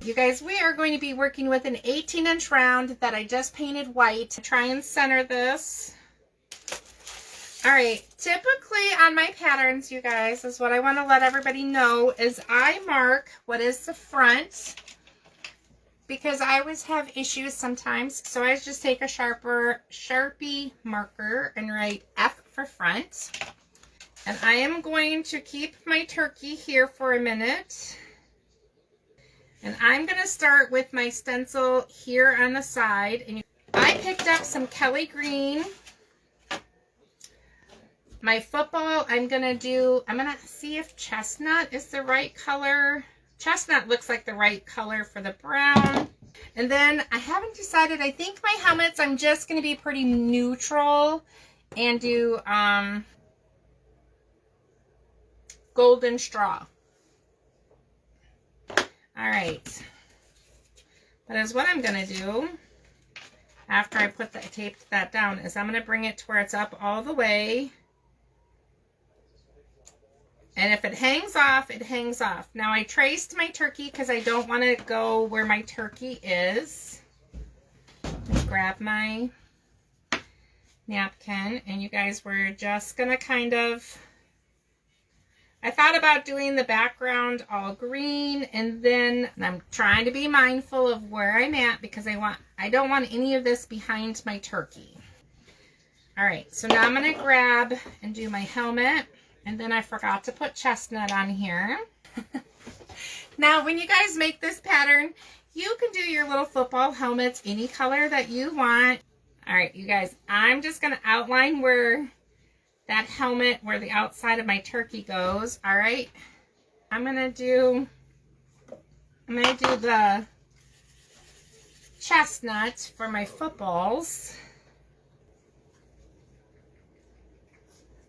you guys, we are going to be working with an 18-inch round that I just painted white. Try and center this. All right, typically on my patterns, you guys, is what I want to let everybody know is I mark what is the front, because I always have issues sometimes. So I just take a Sharpie marker and write F for front. And I am going to keep my turkey here for a minute. And I'm going to start with my stencil here on the side. And I picked up some Kelly green. My football, I'm going to see if chestnut is the right color. Chestnut looks like the right color for the brown. And then I haven't decided. I think my helmets, I'm just going to be pretty neutral and do golden straw. All right. But as what I'm going to do after I put that, taped that down, is I'm going to bring it to where it's up all the way. And if it hangs off, it hangs off. Now I traced my turkey because I don't want to go where my turkey is. Let's grab my napkin, and you guys, we're just going to kind of, I thought about doing the background all green, and then I'm trying to be mindful of where I'm at because I don't want any of this behind my turkey. All right, so now I'm going to grab and do my helmet. And then I forgot to put chestnut on here. Now, when you guys make this pattern, you can do your little football helmets any color that you want. All right, you guys, I'm just going to outline where that helmet, where the outside of my turkey goes. All right. I'm going to do the chestnut for my footballs.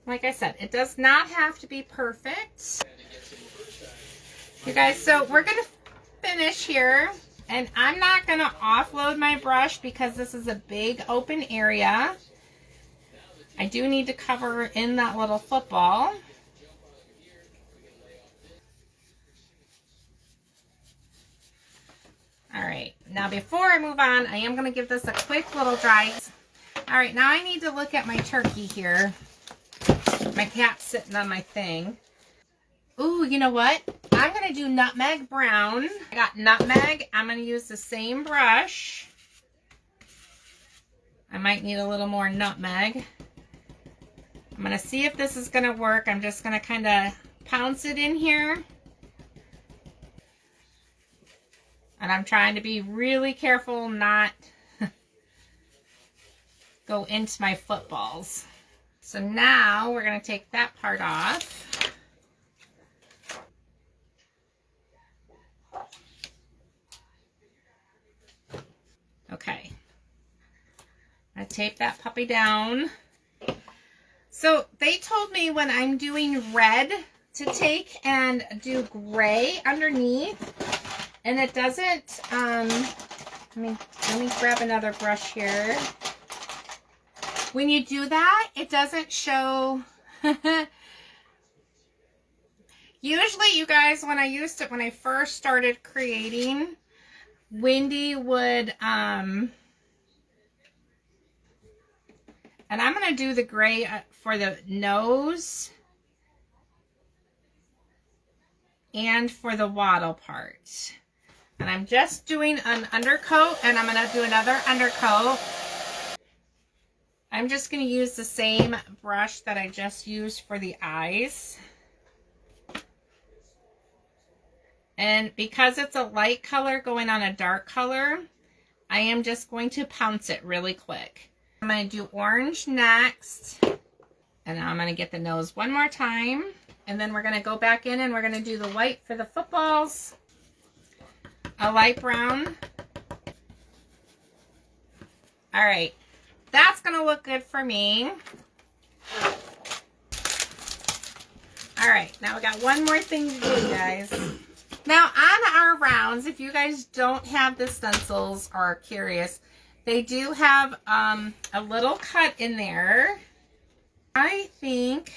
Like I said, it does not have to be perfect. You guys, so we're going to finish here. And I'm not going to offload my brush because this is a big open area. I do need to cover in that little football. All right. Now, before I move on, I am going to give this a quick little dry. All right. Now I need to look at my turkey here. My cat's sitting on my thing. Ooh, you know what? I'm going to do nutmeg brown. I got nutmeg. I'm going to use the same brush. I might need a little more nutmeg. I'm going to see if this is going to work. I'm just going to kind of pounce it in here. And I'm trying to be really careful not go into my footballs. So now we're going to take that part off. Okay. I tape that puppy down. So they told me when I'm doing red to take and do gray underneath, and it doesn't, let me grab another brush here. When you do that, it doesn't show. Usually, you guys, when I first started creating, Wendy would, and I'm going to do the gray for the nose and for the wattle part. And I'm just doing an undercoat, and I'm going to do another undercoat. I'm just going to use the same brush that I just used for the eyes. And because it's a light color going on a dark color, I am just going to pounce it really quick. I'm going to do orange next. And now I'm going to get the nose one more time. And then we're going to go back in and we're going to do the white for the footballs. A light brown. All right. That's going to look good for me. All right, now we got one more thing to do, guys. Now, on our rounds, if you guys don't have the stencils or are curious, they do have a little cut in there. I think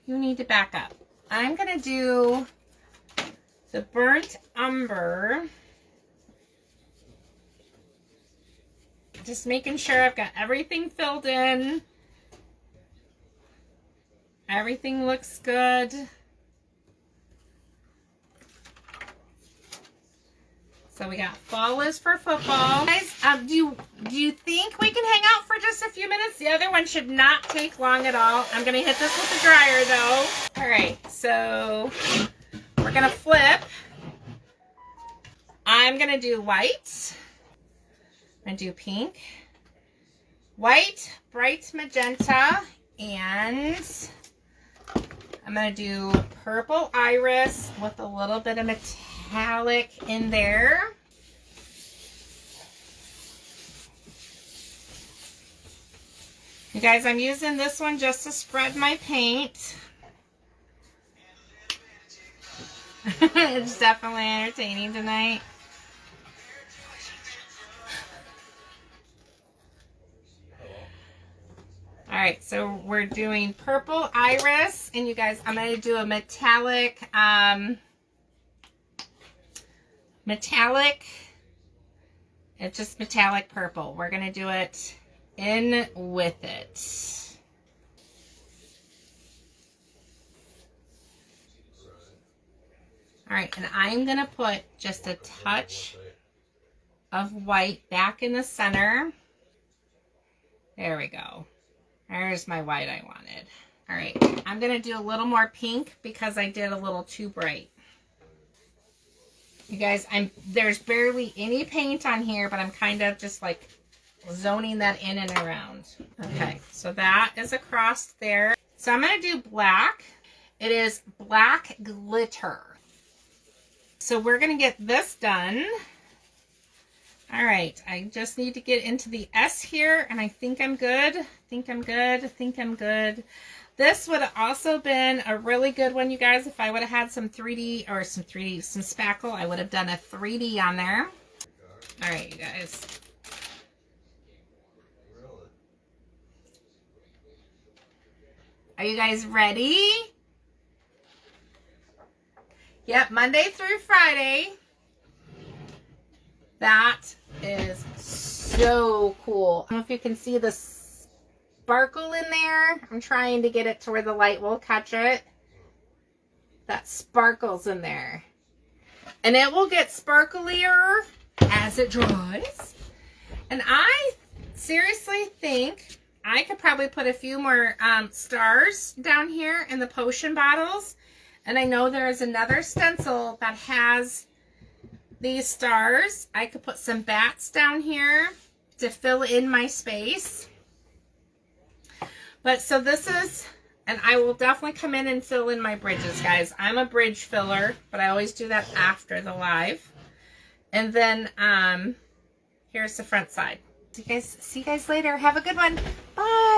you need to back up. I'm going to do the burnt umber. Just making sure I've got everything filled in. Everything looks good. So we got fall is for football. Guys, do you think we can hang out for just a few minutes? The other one should not take long at all. I'm going to hit this with the dryer though. All right, so we're going to flip. I'm going to do white. I'm going to do pink, white, bright magenta, and I'm going to do purple iris with a little bit of metallic in there. You guys, I'm using this one just to spread my paint. It's definitely entertaining tonight. All right, so we're doing purple iris, and you guys, I'm going to do a metallic, it's just metallic purple. We're going to do it in with it. All right, and I'm going to put just a touch of white back in the center. There we go. There's my white I wanted. All right, I'm going to do a little more pink because I did a little too bright. You guys, there's barely any paint on here, but I'm kind of just like zoning that in and around. Okay, so that is across there. So I'm going to do black. It is black glitter. So we're going to get this done. All right, I just need to get into the S here, and I think I'm good. I think I'm good. This would have also been a really good one, you guys, if I would have had some 3D or some spackle. I would have done a 3D on there. All right, you guys. Are you guys ready? Yep, Monday through Friday. That is so cool. I don't know if you can see the sparkle in there. I'm trying to get it to where the light will catch it. That sparkles in there. And it will get sparklier as it dries. And I seriously think I could probably put a few more stars down here in the potion bottles. And I know there is another stencil that has these stars. I could put some bats down here to fill in my space. But so this is, and I will definitely come in and fill in my bridges, guys. I'm a bridge filler, but I always do that after the live. And then here's the front side. See you guys later. Have a good one. Bye.